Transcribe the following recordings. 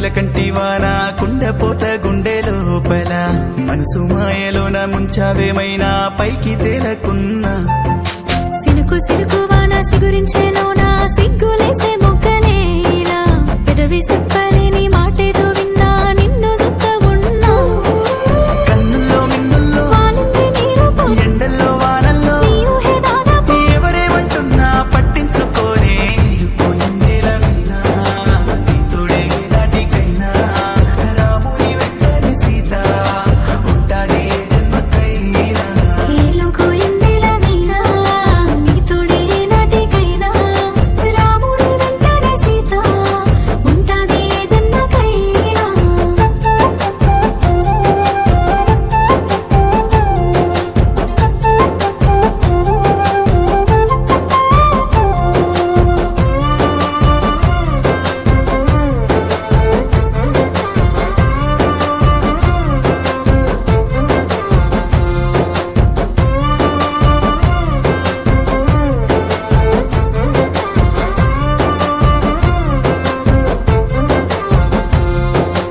చిలకంటి వాన కుండపోత గుండె లోపల మనసు మాయలోన ముంచావేమైనా పైకి తేలకున్నా సినుకు సినుకు వాన సిగురించేలోన సిగ్గులేసే మొగ్గలేలా పెదవి చెప్పలేని మాటేదో విన్నా నిన్ను జుత్త ఉన్నా కన్నుల్లో మిన్నుల్లో వాలింది నీ రూపం ఎండల్లో వానల్లో నీ ఊహే దాదాపు ఎవరేమంటున్నా పట్టించుకోనే పోయిందేల వీణా నీ తోడే నాటికైనా రాముని వెంటనే సీత ఉంటాది ఏ జన్మకైనా ఏలుగు ఎండెల వీణా నీ తోడే నాటికైనా రాముడి వెంటనే సీత ఉంటాది ఏ జన్మకైనా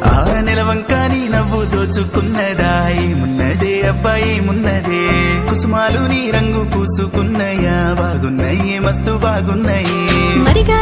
ఆ నెలవంక నీ నవ్వు దోచుకున్నదా ఏమున్నదే అబ్బాయి మున్నదే కుసుమాలు నీ రంగు పూసుకున్నయా బాగున్నాయి మస్తు బాగున్నాయి మరిగా